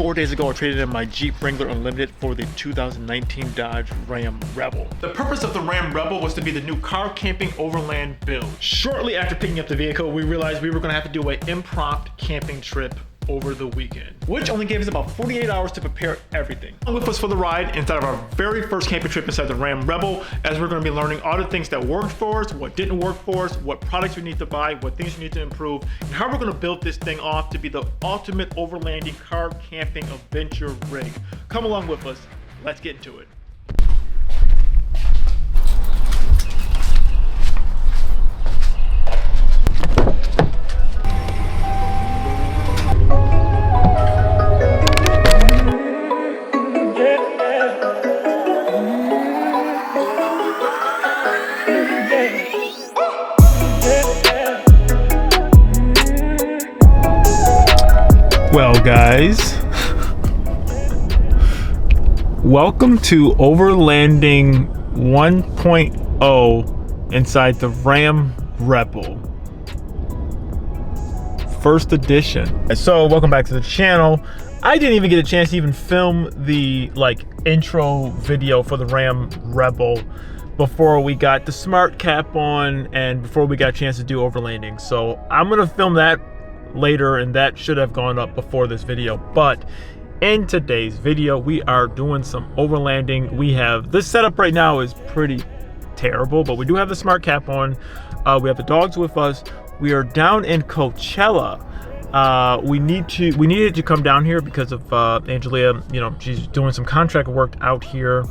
4 days ago, I traded in my Jeep Wrangler Unlimited for the 2019 Dodge Ram Rebel. The purpose of the Ram Rebel was to be the new car camping overland build. Shortly after picking up the vehicle, we realized we were gonna have to do an impromptu camping trip over the weekend, which only gave us about 48 hours to prepare everything. Come with us for the ride inside of our very first camping trip inside the Ram Rebel, as we're going to be learning all the things that worked for us, what didn't work for us, what products we need to buy, what things we need to improve, and how we're going to build this thing off to be the ultimate overlanding car camping adventure rig. Come along with us. Let's get into it. Well, guys, welcome to Overlanding 1.0 inside the Ram Rebel, first edition. So welcome back to the channel. I didn't even get a chance to even film the intro video for the Ram Rebel before we got the smart cap on and before we got a chance to do overlanding. So I'm gonna film that later, and that should have gone up before this video. But in today's video, we are doing some overlanding. We have this setup right now is pretty terrible, but we do have the smart cap on. We have the dogs with us. We are down in Coachella. We needed to come down here because of Angelia. You know, she's doing some contract work out here.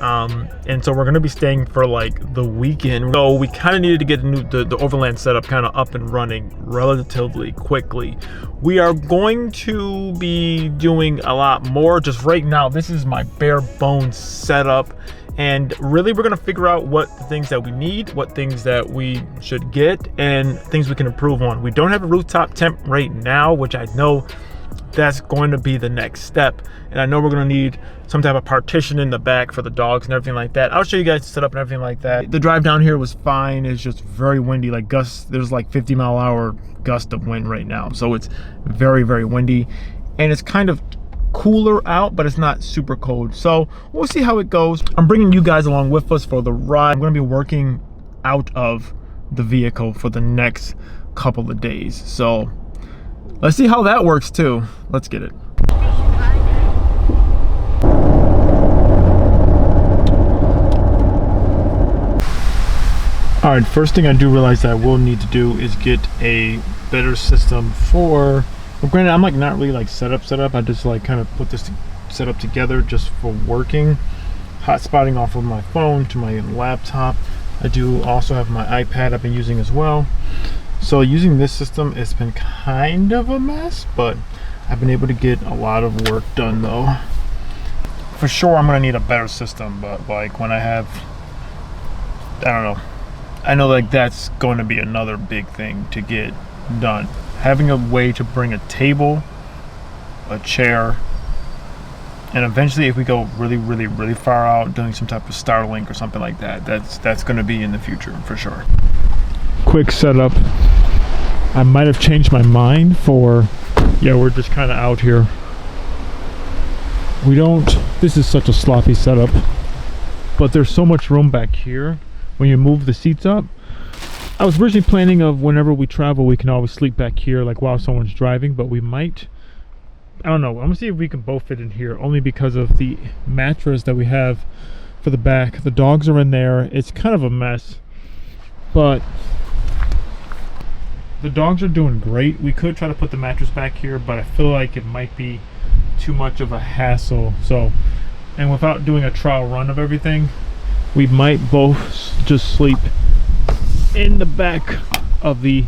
And so we're going to be staying for the weekend. So we kind of needed to get the overland setup kind of up and running relatively quickly. We are going to be doing a lot more. Just right now, this is my bare bones setup. And really, we're going to figure out what the things that we need, what things that we should get, and things we can improve on. We don't have a rooftop tent right now, which I know that's going to be the next step. And I know we're going to need some type of partition in the back for the dogs and everything like that. I'll show you guys the setup and everything like that. The drive down here was fine. It's just very windy, there's 50-mile-an-hour gust of wind right now. So it's very, very windy, and it's kind of cooler out, but it's not super cold. So we'll see how it goes. I'm bringing you guys along with us for the ride. I'm going to be working out of the vehicle for the next couple of days. So let's see how that works too. Let's get it. All right, first thing I do realize that I will need to do is get a better system for, well, granted, I'm not really set up. I just kind of put this set up together just for working. Hotspotting off of my phone to my laptop. I do also have my iPad I've been using as well. So using this system, it's been kind of a mess, but I've been able to get a lot of work done though. For sure, I'm gonna need a better system, but when I have, I don't know. I know that's going to be another big thing to get done. Having a way to bring a table, a chair, and eventually if we go really, really, really far out, doing some type of Starlink or something like that, that's going to be in the future for sure. Quick setup. I might have changed my mind for, yeah, we're just kind of out here. This is such a sloppy setup, but there's so much room back here when you move the seats up. I was originally planning of whenever we travel, we can always sleep back here while someone's driving, but we might, I don't know. I'm gonna see if we can both fit in here, only because of the mattress that we have for the back. The dogs are in there. It's kind of a mess, but the dogs are doing great. We could try to put the mattress back here, but I feel like it might be too much of a hassle. So, and without doing a trial run of everything, we might both just sleep in the back of the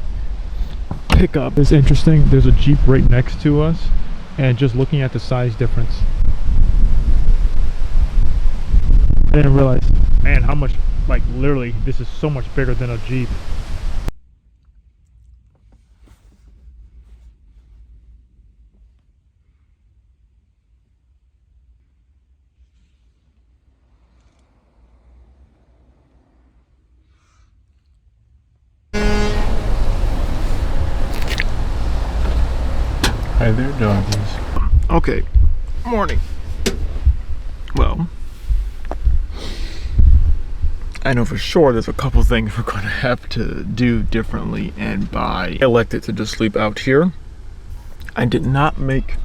pickup. It's interesting, there's a Jeep right next to us, and just looking at the size difference, I didn't realize, man, how much, literally, this is so much bigger than a Jeep. Hi there, doggies. Okay, Morning. Well, I know for sure there's a couple things we're going to have to do differently and buy. I elected to just sleep out here. I did not make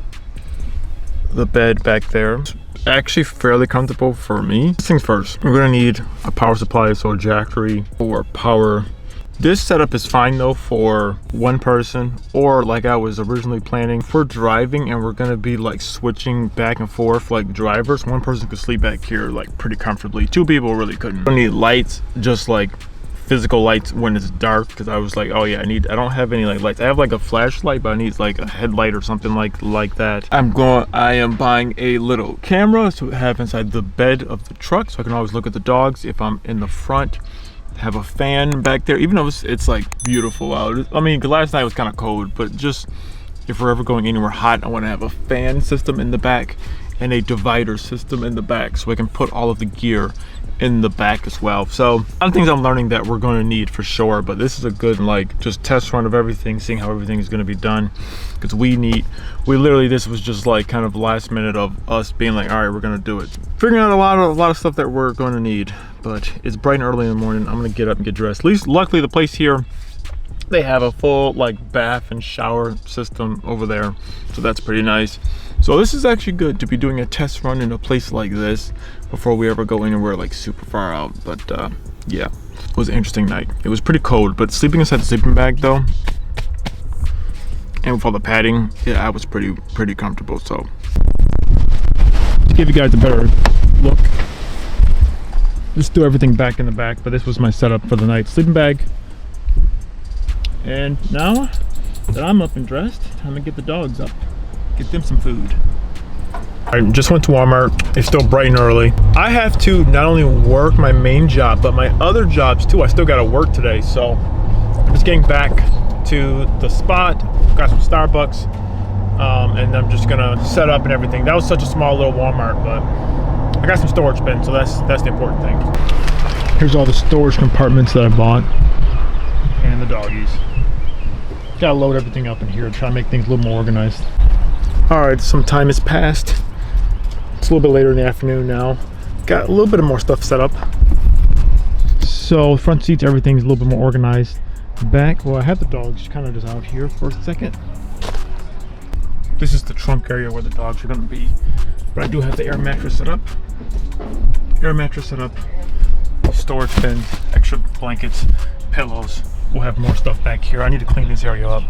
the bed back there. It's actually fairly comfortable for me. First things first, we're going to need a power supply, so a jackery or power. This setup is fine though for one person, or like I was originally planning for driving, and we're gonna be like switching back and forth like drivers. One person could sleep back here like pretty comfortably. Two people really couldn't. I need lights, just like physical lights when it's dark, because I was like, oh yeah, I don't have any like lights. I have like a flashlight, but I need like a headlight or something like that. I am buying a little camera to have inside the bed of the truck, so I can always look at the dogs if I'm in the front. Have a fan back there, even though it's like beautiful out. I mean, last night was kind of cold, but just if we're ever going anywhere hot, I want to have a fan system in the back and a divider system in the back, so I can put all of the gear in the back as well. So a lot of things I'm learning that we're going to need for sure, but this is a good like just test run of everything, seeing how everything is going to be done, because we literally, this was just like kind of last minute of us being like, all right, we're going to do it, figuring out a lot of stuff that we're going to need. But it's bright and early in the morning. I'm gonna get up and get dressed. At least luckily the place here, they have a full like bath and shower system over there, so that's pretty nice. So this is actually good to be doing a test run in a place like this before we ever go anywhere like super far out. But yeah, it was an interesting night. It was pretty cold, but sleeping inside the sleeping bag though, and with all the padding, yeah, I was pretty comfortable. So to give you guys a better look, just threw everything back in the back, but this was my setup for the night. Sleeping bag. And now that I'm up and dressed, time to get the dogs up, get them some food. I just went to Walmart. It's still bright and early. I have to not only work my main job, but my other jobs too. I still gotta work today, so I'm just getting back to the spot. Got some Starbucks, and I'm just gonna set up and everything. That was such a small little Walmart, but I got some storage bins, so that's the important thing. Here's all the storage compartments that I bought, and the doggies. Gotta load everything up in here, try to make things a little more organized. All right, some time has passed. It's a little bit later in the afternoon now. Got a little bit of more stuff set up. So front seats, everything's a little bit more organized. Back, well, I have the dogs kind of just out here for a second. This is the trunk area where the dogs are gonna be. But I do have the air mattress set up. Storage bins, extra blankets, pillows. We'll have more stuff back here. I need to clean this area up.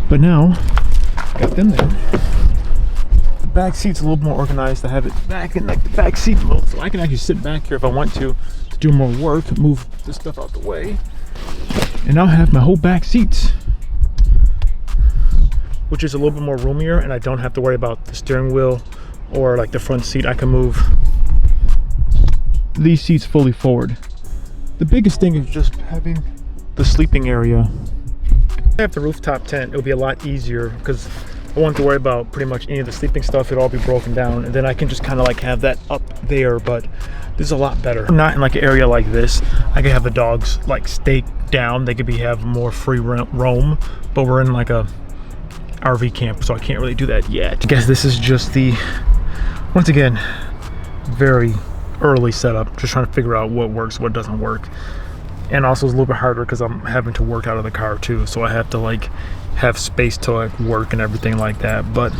But now, got them there. The back seat's a little more organized. I have it back in like the back seat mode, so I can actually sit back here if I want to do more work, move this stuff out the way. And now I have my whole back seats, which is a little bit more roomier, and I don't have to worry about the steering wheel or like the front seat. I can move these seats fully forward. The biggest thing is just having the sleeping area. If I have the rooftop tent, it'll be a lot easier because I won't have to worry about pretty much any of the sleeping stuff. It'll all be broken down, and then I can just kind of like have that up there. But this is a lot better. I'm not in like an area like this. I could have the dogs like stake down. They could have more free roam, but we're in like a RV camp, so I can't really do that yet. I guess this is just the, once again, very early setup, just trying to figure out what works, what doesn't work. And also it's a little bit harder because I'm having to work out of the car too, so I have to like have space to like work and everything like that. But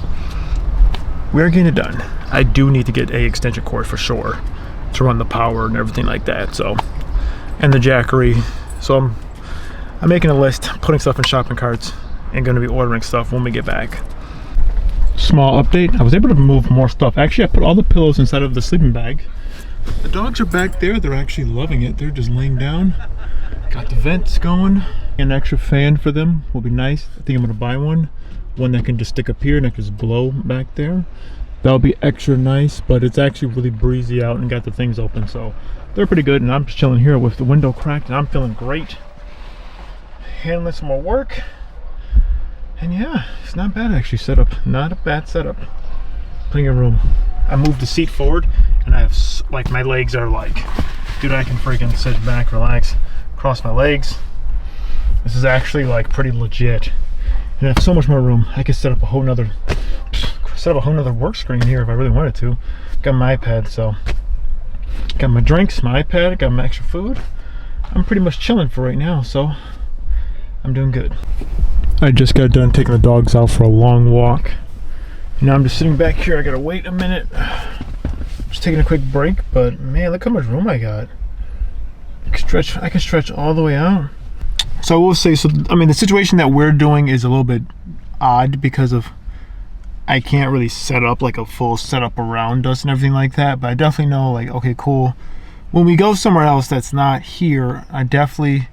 we're getting it done. I do need to get a extension cord for sure to run the power and everything like that, so, and the jackery. So I'm making a list, putting stuff in shopping carts, and going to be ordering stuff when we get back. Small update, I was able to move more stuff. Actually, I put all the pillows inside of the sleeping bag. The dogs are back there. They're actually loving it. They're just laying down. Got the vents going. An extra fan for them will be nice. I think I'm going to buy one that can just stick up here and I can just blow back there. That'll be extra nice, but it's actually really breezy out and got the things open, so they're pretty good. And I'm just chilling here with the window cracked, and I'm feeling great. Handling some more work. And yeah, it's not bad actually setup. Not a bad setup. Plenty of room. I moved the seat forward, and I have like my legs are like, dude, I can freaking sit back, relax, cross my legs. This is actually like pretty legit, and I have so much more room. I could set up a whole nother set up a whole nother work screen here if I really wanted to. Got my iPad, so got my drinks, my iPad, got my extra food. I'm pretty much chilling for right now, so I'm doing good. I just got done taking the dogs out for a long walk. Now I'm just sitting back here. I gotta wait a minute. Just taking a quick break, but man, look how much room I got. I can stretch all the way out. So I will say, I mean, the situation that we're doing is a little bit odd because of I can't really set up like a full setup around us and everything like that, but I definitely know, like, okay, cool. When we go somewhere else that's not here, I definitely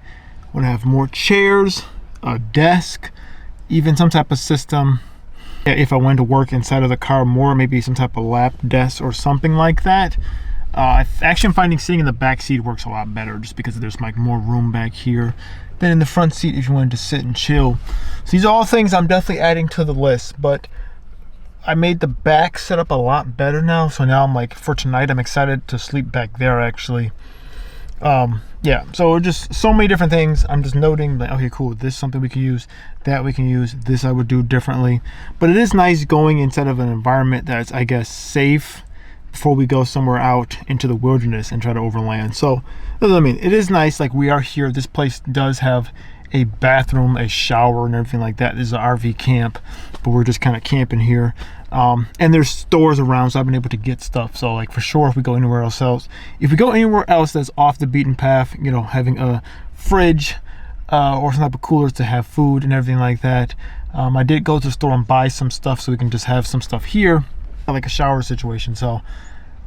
want to have more chairs, a desk, even some type of system. If I went to work inside of the car more, maybe some type of lap desk or something like that. Actually, I'm finding sitting in the back seat works a lot better just because there's like more room back here than in the front seat if you wanted to sit and chill. So these are all things I'm definitely adding to the list, but I made the back setup a lot better now. So now I'm like, for tonight, I'm excited to sleep back there actually. Yeah, so just so many different things. I'm just noting like, okay, cool, this is something we can use, that we can use, this I would do differently. But it is nice going inside of an environment that's, I guess, safe before we go somewhere out into the wilderness and try to overland. So, I mean, it is nice, like we are here. This place does have a bathroom, a shower, and everything like that. This is an RV camp, but we're just kind of camping here. And there's stores around, so I've been able to get stuff. So like for sure, if we go anywhere else, if we go anywhere else that's off the beaten path, you know, having a fridge or some type of coolers to have food and everything like that. I did go to the store and buy some stuff so we can just have some stuff here, like a shower situation. So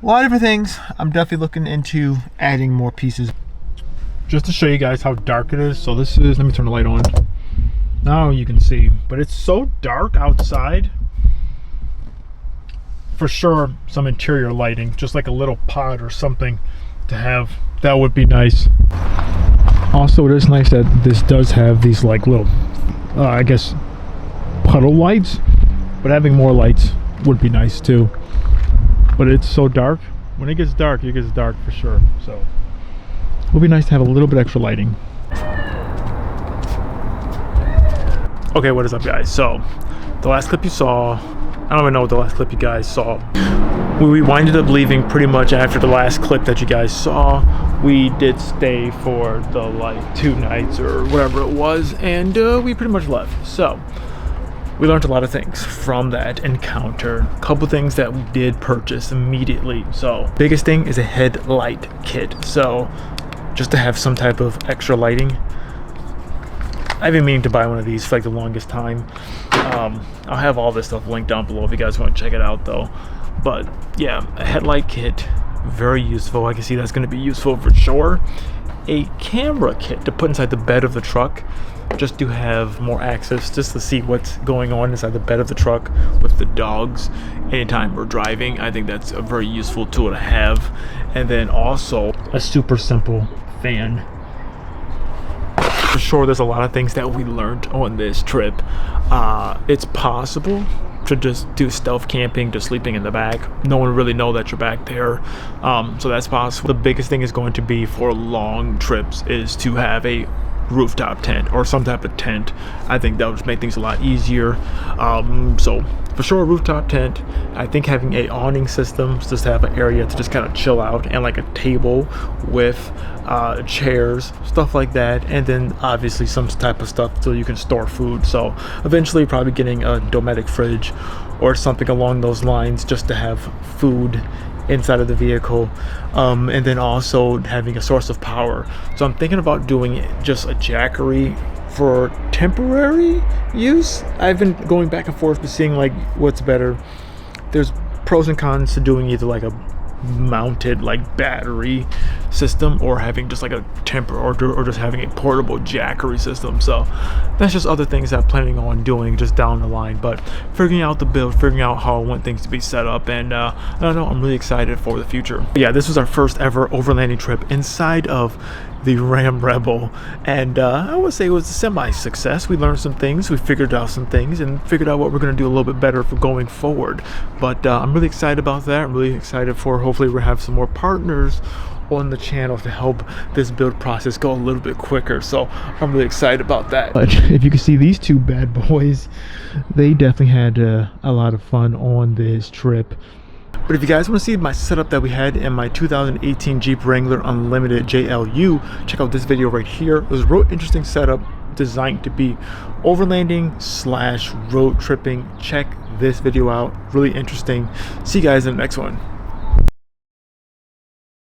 a lot of different things. I'm definitely looking into adding more pieces. Just to show you guys how dark it is. So this is, let me turn the light on. Now you can see, but it's so dark outside. For sure, some interior lighting, just like a little pod or something to have. That would be nice. Also, it is nice that this does have these like little, I guess, puddle lights. But having more lights would be nice too. But it's so dark. When it gets dark for sure. So it would be nice to have a little bit extra lighting. Okay, what is up, guys? So the last clip you saw, I don't even know what the last clip you guys saw. We winded up leaving pretty much after the last clip that you guys saw. We did stay for the like 2 nights or whatever it was, and we pretty much left. So we learned a lot of things from that encounter. A couple things that we did purchase immediately. So biggest thing is a headlight kit. So just to have some type of extra lighting. I've been meaning to buy one of these for like the longest time. I'll have all this stuff linked down below if you guys want to check it out though. But yeah, a headlight kit, very useful. I can see that's going to be useful for sure. A camera kit to put inside the bed of the truck, just to have more access, just to see what's going on inside the bed of the truck with the dogs anytime we're driving. I think that's a very useful tool to have. And then also a super simple fan. For sure, there's a lot of things that we learned on this trip. It's possible to just do stealth camping, just sleeping in the back. No one really know that you're back there. So that's possible. The biggest thing is going to be for long trips is to have a rooftop tent or some type of tent. I think that would just make things a lot easier. So for sure, rooftop tent. I think having a awning system, just have an area to just kind of chill out, and like a table with chairs, stuff like that, and then obviously some type of stuff so you can store food. So eventually probably getting a domestic fridge or something along those lines just to have food inside of the vehicle, and then also having a source of power. So I'm thinking about doing just a Jackery for temporary use. I've been going back and forth to seeing like what's better. There's pros and cons to doing either like a mounted like battery system or having just like a or just having a portable Jackery system. So that's just other things I'm planning on doing just down the line, but figuring out the build, figuring out how I want things to be set up, and I don't know, I'm really excited for the future. But yeah, this was our first ever overlanding trip inside of the Ram Rebel, and I would say it was a semi-success. We learned some things, we figured out some things, and figured out what we're going to do a little bit better for going forward. But I'm really excited about that. I'm really excited for hopefully we'll have some more partners on the channel to help this build process go a little bit quicker. So I'm really excited about that. But if you can see these two bad boys, they definitely had a lot of fun on this trip. But if you guys want to see my setup that we had in my 2018 Jeep Wrangler Unlimited JLU, check out this video right here. It was a real interesting setup designed to be overlanding / road tripping. Check this video out, really interesting. See you guys in the next one.